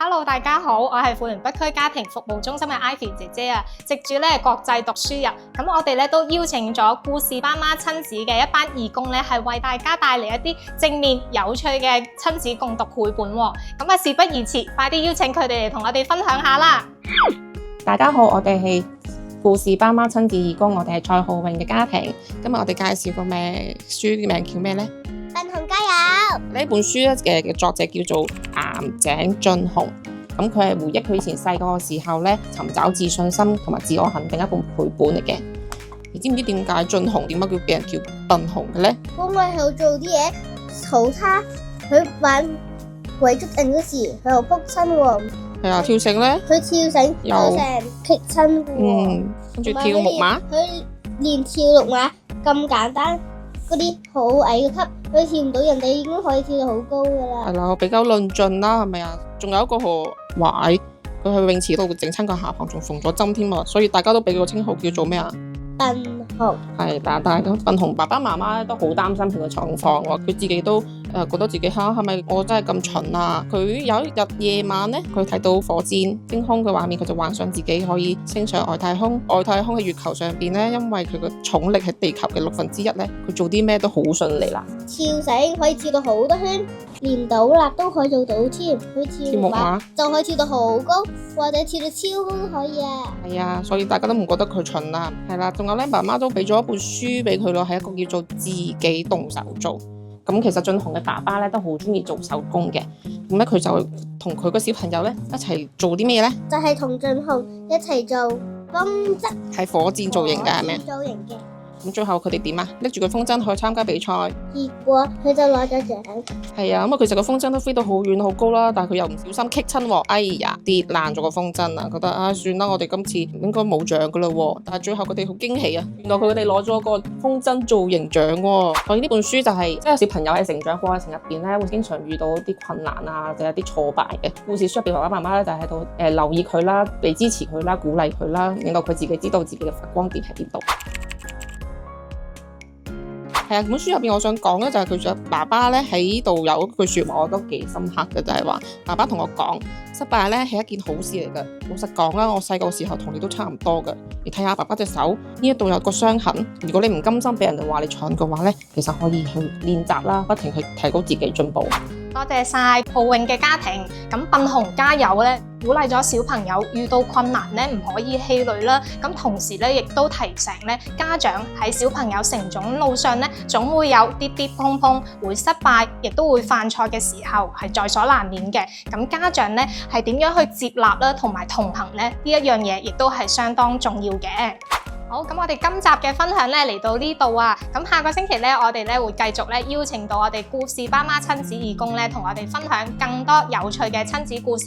Hello， 大家好，我係富源北區家庭服務中心嘅 Ivy 姐姐啊。藉住國際讀書日，咁我哋都邀請咗故事爸媽親子嘅一班義工係為大家帶嚟一啲正面有趣嘅親子共讀繪本喎。咁事不宜遲，快啲邀請佢哋嚟同我哋分享下啦。大家好，我哋係故事爸媽親子義工，我哋係蔡浩穎嘅家庭。今日我哋介紹個咩書嘅名叫咩呢？笨熊加油！呢本書嘅作者叫做岩井俊雄，咁佢係回憶佢以前細個嘅時候尋找自信心同埋自我肯定一本繪本嚟嘅。你知唔知點解俊雄點解叫俾人叫笨熊嘅呢？因為佢做啲嘢好差，佢玩鬼捉人嗰時佢又撲親喎。係啊，跳繩呢？佢跳繩有成棘親喎。跟住跳木馬，佢連跳綠馬咁簡單，嗰啲好矮嘅級，佢跳唔到，人哋已經可以跳到好高噶啦。係啦，比較論盡啦，係咪啊？仲有一個何壞，佢去泳池度整親個下巴，仲縫咗針添啊！所以大家都俾個稱號叫做咩啊？笨熊。係，但係笨熊爸爸媽媽都好擔心佢嘅狀況喎，佢自己都覺得自己係咪我真係咁蠢啊？佢有一日夜晚呢，佢睇到火箭升空嘅畫面，佢就幻想自己可以升上外太空。外太空嘅月球上邊呢，因為佢嘅重力係地球嘅1/6呢，佢做啲咩都好順利啦。跳繩可以跳到好多圈，連倒立都可以做到添。佢跳木馬就可以跳到好高，或者跳到超高都可以啊。係啊，所以大家都唔覺得佢蠢啦。係啦，仲有呢，媽媽都俾咗一本書俾佢咯，係一個叫做自己動手做。咁其實俊雄嘅爸爸都好中意做手工嘅，咁佢就同佢個小朋友一齊做啲咩呢？就係同俊雄一齊做風箏，係火箭造型㗎，係咪？造型嘅。咁最後佢哋點啊？拎住個風箏去參加比賽，結果佢就攞咗獎。係啊，其實個風箏都飛到好遠好高啦，但係佢又唔小心棘親喎，哎呀跌爛咗個風箏啊！覺得算啦，我哋今次應該冇獎噶啦喎。但係最後佢哋好驚喜啊，原來佢哋攞咗個風箏造型獎喎。所以呢本書就係即係小朋友喺成長過程入邊會經常遇到啲困難啊，就有啲挫敗嘅。故事書入邊爸爸媽媽就喺度留意佢啦，俾支持佢啦，鼓勵佢啦，令到佢自己知道自己嘅發光點喺邊度。係啊，本書入邊我想講就係佢爸爸喺度有一句說話我都幾深刻嘅，就係話爸爸同我講，失敗係一件好事嚟嘅。老實講啦，我細個時候同你都差唔多嘅。你睇下爸爸隻手呢一度有個傷痕，如果你唔甘心俾人哋話你蠢嘅話其實可以去練習啦，不停去提高自己進步。多謝晒浩穎嘅家庭，咁笨熊加油鼓勵咗小朋友遇到困難唔可以氣餒啦。咁同時亦都提醒家長喺小朋友成長路上總會有跌跌碰碰，會失敗，亦都會犯錯嘅時候，係在所難免嘅。咁家長係點樣去接納啦，同埋同行呢一樣嘢，亦都係相當重要嘅。好，咁我哋今集嘅分享嚟到呢度啊，咁下個星期我哋會繼續邀請到我哋故事爸媽親子義工同我哋分享更多有趣嘅親子故事。